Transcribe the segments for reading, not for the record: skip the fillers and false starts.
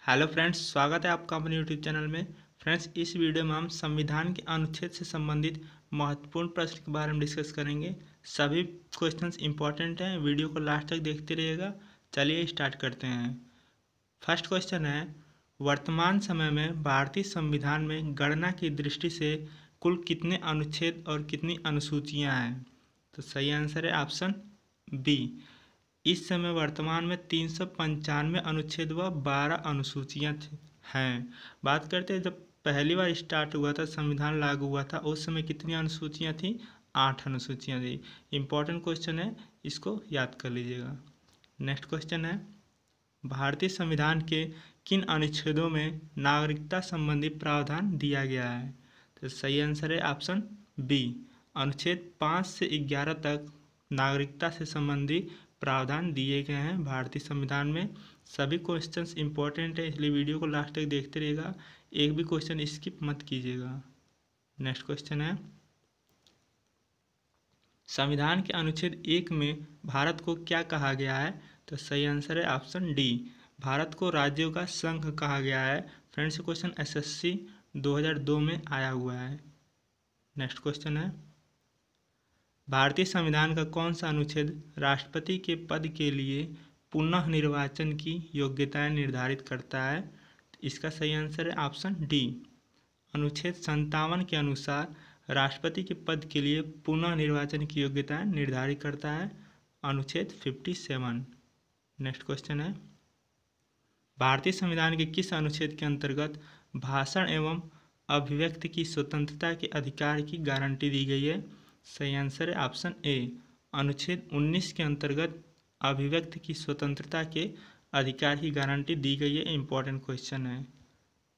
Hello friends, स्वागत है आपका अपने यूट्यूब चैनल में। फ्रेंड्स, इस वीडियो में हम संविधान के अनुच्छेद से संबंधित महत्वपूर्ण प्रश्न के बारे में डिस्कस करेंगे। सभी क्वेश्चंस इंपॉर्टेंट हैं, वीडियो को लास्ट तक देखते रहिएगा। चलिए स्टार्ट करते हैं। फर्स्ट क्वेश्चन है, वर्तमान समय में भारतीय संविधान में गणना की दृष्टि से कुल कितने अनुच्छेद और कितनी अनुसूचियाँ हैं? तो सही आंसर है ऑप्शन बी। इस समय वर्तमान में 395 अनुच्छेद व 12 अनुसूचियाँ हैं। बात करते हैं, जब पहली बार स्टार्ट हुआ था, संविधान लागू हुआ था, उस समय कितनी अनुसूचियाँ थी? 8 अनुसूचियाँ थी। इम्पॉर्टेंट क्वेश्चन है, इसको याद कर लीजिएगा। नेक्स्ट क्वेश्चन है, भारतीय संविधान के किन अनुच्छेदों में नागरिकता संबंधी प्रावधान दिया गया है? तो सही आंसर है ऑप्शन बी। अनुच्छेद 5 से 11 तक नागरिकता से संबंधी प्रावधान दिए गए हैं भारतीय संविधान में। सभी क्वेश्चंस इंपॉर्टेंट है, इसलिए वीडियो को लास्ट तक देखते रहिएगा। एक भी क्वेश्चन स्किप मत कीजिएगा। नेक्स्ट क्वेश्चन है, संविधान के अनुच्छेद 1 में भारत को क्या कहा गया है? तो सही आंसर है ऑप्शन डी। भारत को राज्यों का संघ कहा गया है। फ्रेंड्स, क्वेश्चन एसएससी 2002 में आया हुआ है। नेक्स्ट क्वेश्चन है, भारतीय संविधान का कौन सा अनुच्छेद राष्ट्रपति के पद के लिए पुनः निर्वाचन की योग्यताएं निर्धारित करता है? इसका सही आंसर है ऑप्शन डी। अनुच्छेद 57 के अनुसार राष्ट्रपति के पद के लिए पुनः निर्वाचन की योग्यताएं निर्धारित करता है अनुच्छेद 57। नेक्स्ट क्वेश्चन है, भारतीय संविधान के किस अनुच्छेद के अंतर्गत भाषण एवं अभिव्यक्ति की स्वतंत्रता के अधिकार की गारंटी दी गई है? सही आंसर है ऑप्शन ए। अनुच्छेद 19 के अंतर्गत अभिव्यक्ति की स्वतंत्रता के अधिकार की गारंटी दी गई है। इंपॉर्टेंट क्वेश्चन है।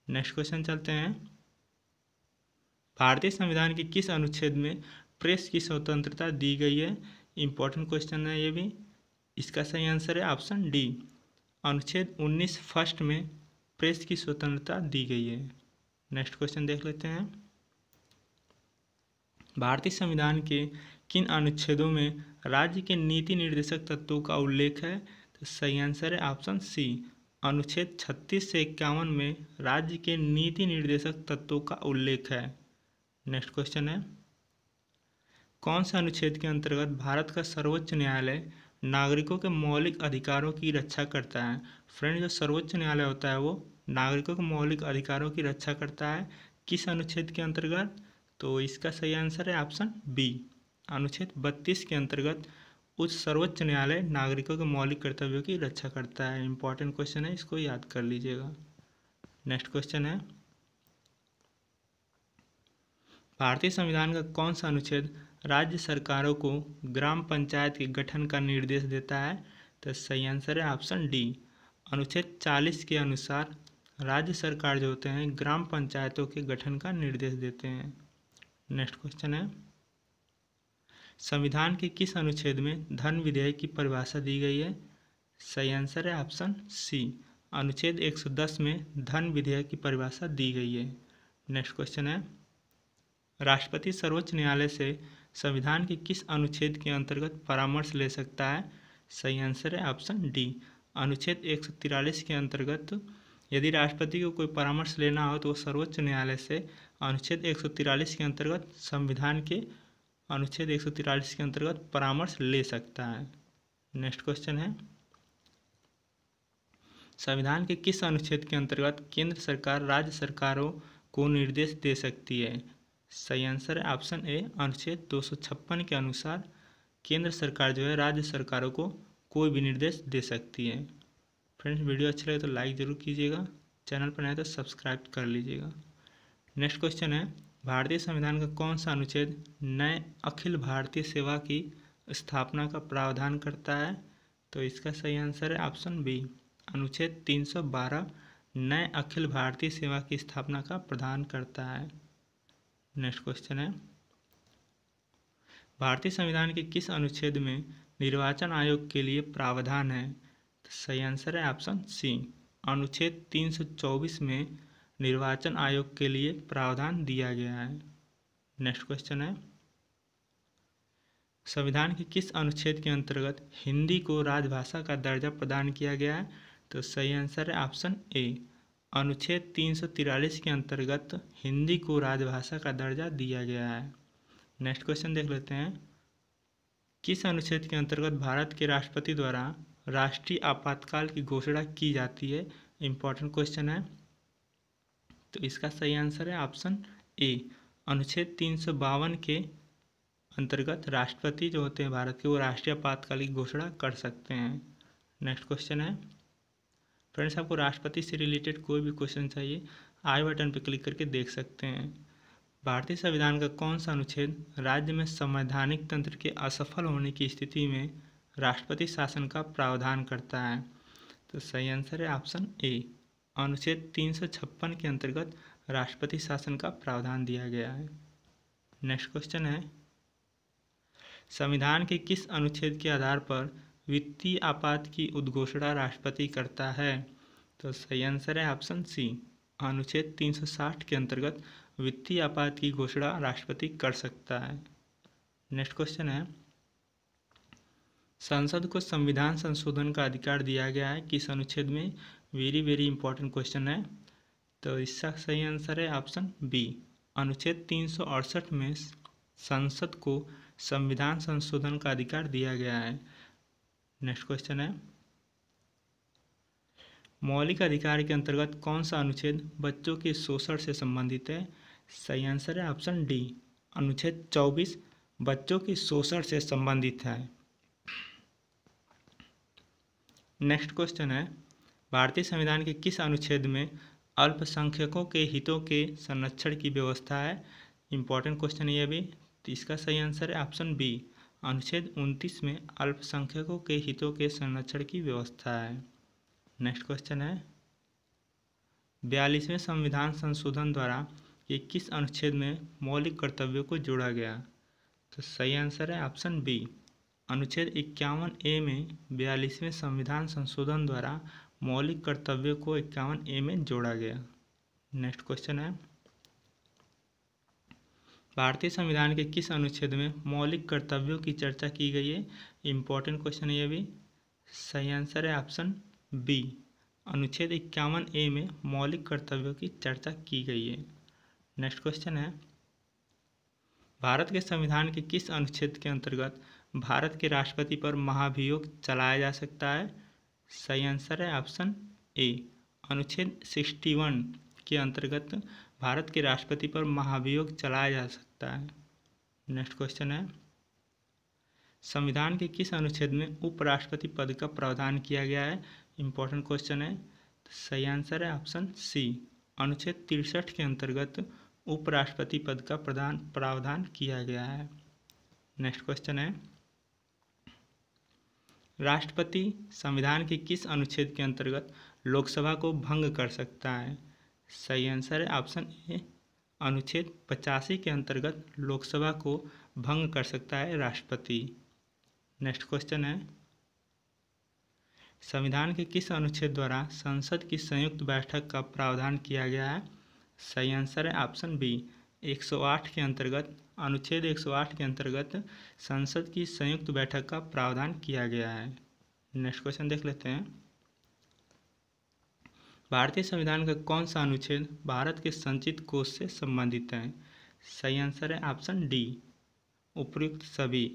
नेक्स्ट क्वेश्चन चलते हैं, भारतीय संविधान के किस अनुच्छेद में प्रेस की स्वतंत्रता दी गई है? इंपॉर्टेंट क्वेश्चन है ये भी। इसका सही आंसर है ऑप्शन डी। अनुच्छेद 19 फर्स्ट में प्रेस की स्वतंत्रता दी गई है। नेक्स्ट क्वेश्चन देख लेते हैं, भारतीय संविधान के किन अनुच्छेदों में राज्य के नीति निर्देशक तत्वों का उल्लेख है? तो सही आंसर है ऑप्शन सी। अनुच्छेद 36 से 51 में राज्य के नीति निर्देशक तत्वों का उल्लेख है। नेक्स्ट क्वेश्चन है, कौन सा अनुच्छेद के अंतर्गत भारत का सर्वोच्च न्यायालय नागरिकों के मौलिक अधिकारों की रक्षा करता है? फ्रेंड, जो सर्वोच्च न्यायालय होता है वो नागरिकों के मौलिक अधिकारों की रक्षा करता है। किस अनुच्छेद के अंतर्गत? तो इसका सही आंसर है ऑप्शन बी। अनुच्छेद 32 के अंतर्गत उच्च सर्वोच्च न्यायालय नागरिकों के मौलिक कर्तव्यों की रक्षा करता है। इंपॉर्टेंट क्वेश्चन है, इसको याद कर लीजिएगा। नेक्स्ट क्वेश्चन है, भारतीय संविधान का कौन सा अनुच्छेद राज्य सरकारों को ग्राम पंचायत के गठन का निर्देश देता है? तो सही आंसर है ऑप्शन डी। अनुच्छेद 40 के अनुसार राज्य सरकार जो होते हैं ग्राम पंचायतों के गठन का निर्देश देते हैं। नेक्स्ट क्वेश्चन है, संविधान के किस अनुच्छेद में धन विधेयक की परिभाषा दी गई है? सही आंसर है ऑप्शन सी। अनुच्छेद 110 में धन विधेयक की परिभाषा दी गई है। नेक्स्ट क्वेश्चन है, राष्ट्रपति सर्वोच्च न्यायालय से संविधान के किस अनुच्छेद के अंतर्गत परामर्श ले सकता है? सही आंसर है ऑप्शन डी। अनुच्छेद 143 के अंतर्गत यदि राष्ट्रपति को कोई परामर्श लेना हो तो वो सर्वोच्च न्यायालय से अनुच्छेद 143 के अंतर्गत संविधान के अनुच्छेद 143 के अंतर्गत परामर्श ले सकता है। नेक्स्ट क्वेश्चन है, संविधान के किस अनुच्छेद के अंतर्गत केंद्र सरकार राज्य सरकारों को निर्देश दे सकती है? सही आंसर है ऑप्शन ए। अनुच्छेद 256 के अनुसार केंद्र सरकार जो है राज्य सरकारों को कोई भी निर्देश दे सकती है। फ्रेंड्स, वीडियो अच्छा लगे तो लाइक ज़रूर कीजिएगा, चैनल पर नए तो सब्सक्राइब कर लीजिएगा। नेक्स्ट क्वेश्चन है, भारतीय संविधान का कौन सा अनुच्छेद नए अखिल भारतीय सेवा की स्थापना का प्रावधान करता है? तो इसका सही आंसर है ऑप्शन बी। अनुच्छेद 312 नए अखिल भारतीय सेवा की स्थापना का प्रदान करता है। नेक्स्ट क्वेश्चन है, भारतीय संविधान के किस अनुच्छेद में निर्वाचन आयोग के लिए प्रावधान है? तो सही आंसर है ऑप्शन सी। अनुच्छेद 324 में निर्वाचन आयोग के लिए प्रावधान दिया गया है। नेक्स्ट क्वेश्चन है, संविधान के किस अनुच्छेद के अंतर्गत हिंदी को राजभाषा का दर्जा प्रदान किया गया है? तो सही आंसर है ऑप्शन ए। अनुच्छेद 343 के अंतर्गत हिंदी को राजभाषा का दर्जा दिया गया है। नेक्स्ट क्वेश्चन देख लेते हैं। किस अनुच्छेद के अंतर्गत भारत के राष्ट्रपति द्वारा राष्ट्रीय आपातकाल की घोषणा की जाती है? इंपॉर्टेंट क्वेश्चन है। तो इसका सही आंसर है ऑप्शन ए, अनुच्छेद 352 के अंतर्गत राष्ट्रपति जो होते हैं भारत के, वो राष्ट्रीय आपातकाल की घोषणा कर सकते हैं। नेक्स्ट क्वेश्चन है। फ्रेंड्स, आपको राष्ट्रपति से रिलेटेड कोई भी क्वेश्चन चाहिए, आई बटन पर क्लिक करके देख सकते हैं। भारतीय संविधान का कौन सा अनुच्छेद राज्य में संवैधानिक तंत्र के असफल होने की स्थिति में राष्ट्रपति शासन का प्रावधान करता है? तो सही आंसर है ऑप्शन ए, अनुच्छेद 356 के अंतर्गत राष्ट्रपति शासन का प्रावधान दिया गया है। नेक्स्ट क्वेश्चन है। संविधान के किस अनुच्छेद के आधार पर वित्तीय आपात की उद्घोषणा राष्ट्रपति करता है? तो सही आंसर है ऑप्शन सी, अनुच्छेद 360 के अंतर्गत वित्तीय आपात की घोषणा राष्ट्रपति कर सकता है। नेक्स्ट क्वेश्चन है। संसद को संविधान संशोधन का अधिकार दिया गया है किस अनुच्छेद में? वेरी वेरी इंपॉर्टेंट क्वेश्चन है। तो इसका सही आंसर है ऑप्शन बी, अनुच्छेद 368 में संसद को संविधान संशोधन का अधिकार दिया गया है। नेक्स्ट क्वेश्चन है। मौलिक अधिकार के अंतर्गत कौन सा अनुच्छेद बच्चों के शोषण से संबंधित है? सही आंसर है ऑप्शन डी, अनुच्छेद 24 बच्चों के शोषण से संबंधित है। नेक्स्ट क्वेश्चन है। भारतीय संविधान के किस अनुच्छेद में अल्पसंख्यकों के हितों के संरक्षण की व्यवस्था है? इंपॉर्टेंट क्वेश्चन है ये भी। तो इसका सही आंसर है ऑप्शन बी, अनुच्छेद 29 में अल्पसंख्यकों के हितों के संरक्षण की व्यवस्था है। नेक्स्ट क्वेश्चन है। 42वें संविधान संशोधन द्वारा ये किस अनुच्छेद में मौलिक कर्तव्यों को जोड़ा गया? तो सही आंसर है ऑप्शन बी, अनुच्छेद 51A में 42वें संविधान संशोधन द्वारा मौलिक कर्तव्यों को 51A में जोड़ा गया। नेक्स्ट क्वेश्चन है। भारतीय संविधान के किस अनुच्छेद में मौलिक कर्तव्यों की चर्चा की गई है? इंपॉर्टेंट क्वेश्चन है ये भी। सही आंसर है ऑप्शन बी, अनुच्छेद 51A में मौलिक कर्तव्यों की चर्चा की गई है। नेक्स्ट क्वेश्चन है। भारत के संविधान के किस अनुच्छेद के अंतर्गत भारत के राष्ट्रपति पर महाभियोग चलाया जा सकता है? सही आंसर है ऑप्शन ए, अनुच्छेद 61 के अंतर्गत भारत के राष्ट्रपति पर महाभियोग चलाया जा सकता है। नेक्स्ट क्वेश्चन है। संविधान के किस अनुच्छेद में उपराष्ट्रपति पद का प्रावधान किया गया है? इंपॉर्टेंट क्वेश्चन है। सही आंसर है ऑप्शन सी, अनुच्छेद 63 के अंतर्गत उपराष्ट्रपति पद का प्रावधान किया गया है। नेक्स्ट क्वेश्चन है। राष्ट्रपति संविधान के किस अनुच्छेद के अंतर्गत लोकसभा को भंग कर सकता है? सही आंसर है ऑप्शन ए, अनुच्छेद 85 के अंतर्गत लोकसभा को भंग कर सकता है राष्ट्रपति। नेक्स्ट क्वेश्चन है। संविधान के किस अनुच्छेद द्वारा संसद की संयुक्त बैठक का प्रावधान किया गया है? सही आंसर है ऑप्शन बी, 108 के अंतर्गत, अनुच्छेद 108 के अंतर्गत संसद की संयुक्त बैठक का प्रावधान किया गया है। नेक्स्ट क्वेश्चन देख लेते हैं। भारतीय संविधान का कौन सा अनुच्छेद भारत के संचित कोष से संबंधित है? सही आंसर है ऑप्शन डी, उपयुक्त सभी,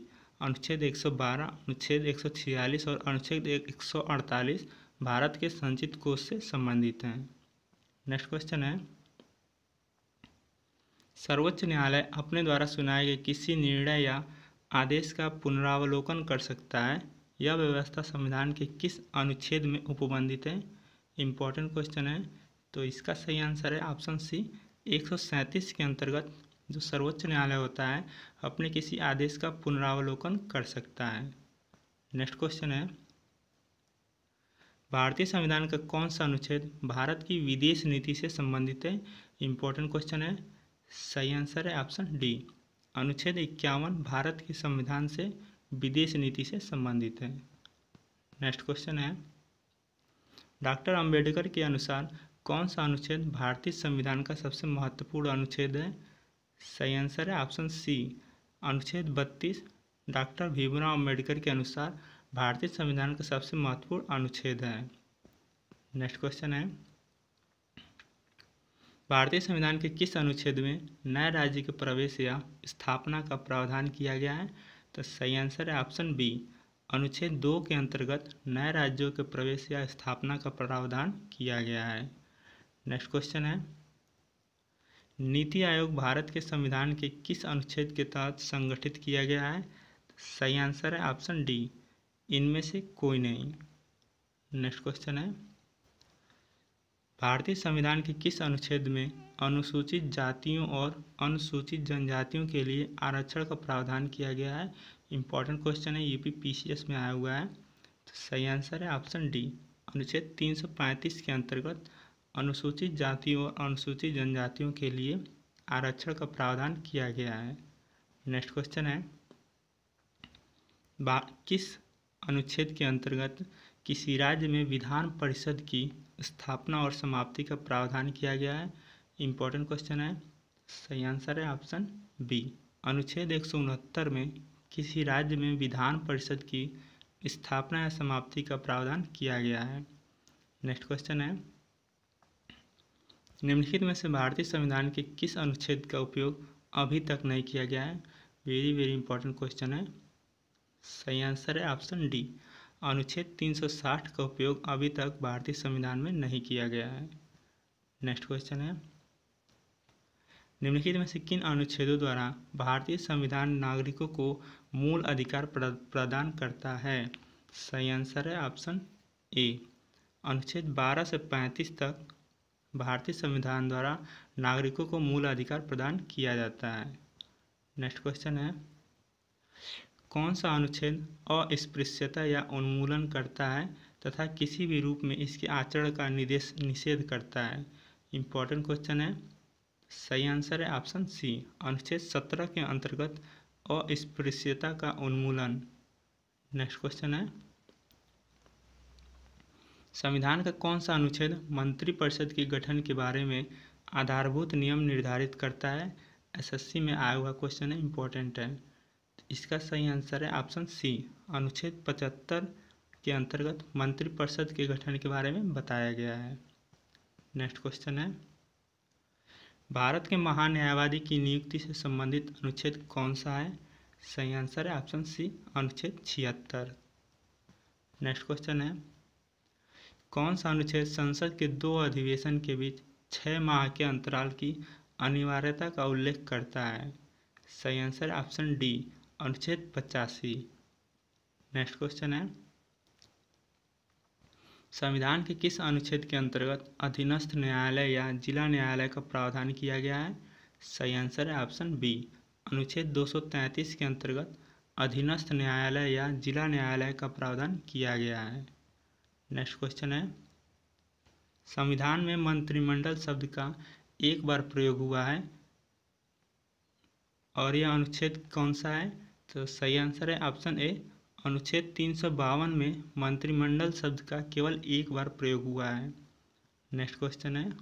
अनुच्छेद 112, अनुच्छेद 146 और अनुच्छेद 148 भारत के संचित कोष से संबंधित हैं। नेक्स्ट क्वेश्चन है। सर्वोच्च न्यायालय अपने द्वारा सुनाए गए किसी निर्णय या आदेश का पुनरावलोकन कर सकता है? यह व्यवस्था संविधान के किस अनुच्छेद में उपबंधित है? इंपॉर्टेंट क्वेश्चन है। तो इसका सही आंसर है ऑप्शन सी, 137 के अंतर्गत जो सर्वोच्च न्यायालय होता है अपने किसी आदेश का पुनरावलोकन कर सकता है। नेक्स्ट क्वेश्चन है। भारतीय संविधान का कौन सा अनुच्छेद भारत की विदेश नीति से संबंधित है? इंपॉर्टेंट क्वेश्चन है। सही आंसर है ऑप्शन डी, अनुच्छेद 51 भारत के संविधान से विदेश नीति से संबंधित है। नेक्स्ट क्वेश्चन है। डॉक्टर अंबेडकर के अनुसार कौन सा अनुच्छेद भारतीय संविधान का सबसे महत्वपूर्ण अनुच्छेद है? सही आंसर है ऑप्शन सी, अनुच्छेद 32 डॉक्टर भीमराव अंबेडकर के अनुसार भारतीय संविधान का सबसे महत्वपूर्ण अनुच्छेद है। नेक्स्ट क्वेश्चन है। भारतीय संविधान के किस अनुच्छेद में नए राज्य के प्रवेश या स्थापना का प्रावधान किया गया है? तो सही आंसर है ऑप्शन बी। अनुच्छेद 2 के अंतर्गत नए राज्यों के प्रवेश या स्थापना का प्रावधान किया गया है। नेक्स्ट क्वेश्चन है, नीति आयोग भारत के संविधान के किस अनुच्छेद के तहत संगठित किया गया है? सही आंसर है ऑप्शन डी, इनमें से कोई नहीं। नेक्स्ट क्वेश्चन है, भारतीय संविधान के किस अनुच्छेद में अनुसूचित जातियों और अनुसूचित जनजातियों के लिए आरक्षण का प्रावधान किया गया है? इंपॉर्टेंट क्वेश्चन है, यूपी पीसीएस में आया हुआ है। तो सही आंसर है ऑप्शन डी, अनुच्छेद 335 के अंतर्गत अनुसूचित जातियों और अनुसूचित जनजातियों के लिए आरक्षण का प्रावधान किया गया है। नेक्स्ट क्वेश्चन है, किस अनुच्छेद के अंतर्गत किसी राज्य में विधान परिषद की स्थापना और समाप्ति का प्रावधान किया गया है? इंपॉर्टेंट क्वेश्चन है, सही आंसर है ऑप्शन बी, अनुच्छेद 169 में किसी राज्य में विधान परिषद की स्थापना या समाप्ति का प्रावधान किया गया है। नेक्स्ट क्वेश्चन है, निम्नलिखित में से भारतीय संविधान के किस अनुच्छेद का उपयोग अभी तक नहीं किया गया है? वेरी वेरी इंपॉर्टेंट क्वेश्चन है। सही आंसर है ऑप्शन डी, अनुच्छेद 360 का उपयोग अभी तक भारतीय संविधान में नहीं किया गया है। नेक्स्ट क्वेश्चन है, निम्नलिखित में से किन अनुच्छेदों द्वारा भारतीय संविधान नागरिकों को मूल अधिकार प्रदान करता है? सही आंसर है ऑप्शन ए, अनुच्छेद 12 से 35 तक भारतीय संविधान द्वारा नागरिकों को मूल अधिकार प्रदान किया जाता है। नेक्स्ट क्वेश्चन है, कौन सा अनुच्छेद अस्पृश्यता या उन्मूलन करता है तथा किसी भी रूप में इसके आचरण का निषेध करता है? इंपॉर्टेंट क्वेश्चन है, सही आंसर है ऑप्शन सी, अनुच्छेद 17 के अंतर्गत अस्पृश्यता का उन्मूलन। नेक्स्ट क्वेश्चन है, संविधान का कौन सा अनुच्छेद मंत्रिपरिषद के गठन के बारे में आधारभूत नियम निर्धारित करता है? एसएससी में आया हुआ क्वेश्चन है, इंपॉर्टेंट है। इसका सही आंसर है ऑप्शन सी, अनुच्छेद 75 के अंतर्गत मंत्रिपरिषद के गठन के बारे में बताया गया है। नेक्स्ट क्वेश्चन है, भारत के महान्यायवादी की नियुक्ति से संबंधित अनुच्छेद कौन सा है? सही आंसर है ऑप्शन सी, अनुच्छेद 76। नेक्स्ट क्वेश्चन है, कौन सा अनुच्छेद संसद के 2 अधिवेशन के बीच 6 माह के अंतराल की अनिवार्यता का उल्लेख करता है? सही आंसर है ऑप्शन डी, अनुच्छेद 85। नेक्स्ट क्वेश्चन है, संविधान के किस अनुच्छेद के अंतर्गत अधीनस्थ न्यायालय या जिला न्यायालय का प्रावधान किया गया है? सही आंसर है ऑप्शन बी, अनुच्छेद 233 के अंतर्गत अधीनस्थ न्यायालय या जिला न्यायालय का प्रावधान किया गया है। नेक्स्ट क्वेश्चन है, संविधान में मंत्रिमंडल शब्द का एक बार प्रयोग हुआ है और यह अनुच्छेद कौन सा है? तो सही आंसर है ऑप्शन ए, अनुच्छेद 352 में मंत्रिमंडल शब्द का केवल एक बार प्रयोग हुआ है। नेक्स्ट क्वेश्चन है,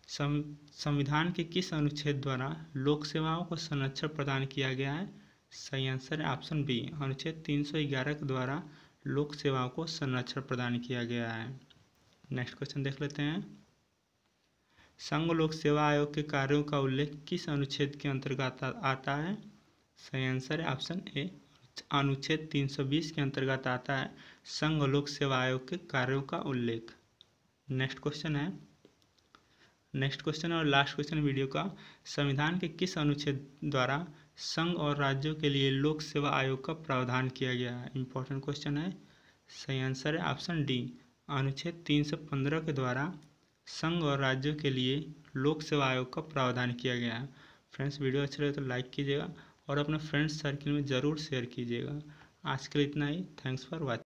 संविधान के किस अनुच्छेद द्वारा लोक सेवाओं को संरक्षण प्रदान किया गया है? सही आंसर है ऑप्शन बी, अनुच्छेद 311 के द्वारा लोक सेवाओं को संरक्षण प्रदान किया गया है। नेक्स्ट क्वेश्चन देख लेते हैं, संघ लोक सेवा आयोग के कार्यों का उल्लेख किस अनुच्छेद के अंतर्गत आता है? सही आंसर है ऑप्शन ए, अनुच्छेद 320 के अंतर्गत आता है संघ लोक सेवा आयोग के कार्यों का उल्लेख। नेक्स्ट क्वेश्चन और लास्ट क्वेश्चन वीडियो का, संविधान के किस अनुच्छेद द्वारा संघ और राज्यों के लिए लोक सेवा आयोग का प्रावधान किया गया है? इंपॉर्टेंट क्वेश्चन है, सही आंसर है ऑप्शन डी, अनुच्छेद 315 के द्वारा संघ और राज्यों के लिए लोक सेवा आयोग का प्रावधान किया गया है। फ्रेंड्स, वीडियो अच्छा लगे तो लाइक कीजिएगा और अपने फ्रेंड्स सर्किल में ज़रूर शेयर कीजिएगा। आज के लिए इतना ही। Thanks for watching.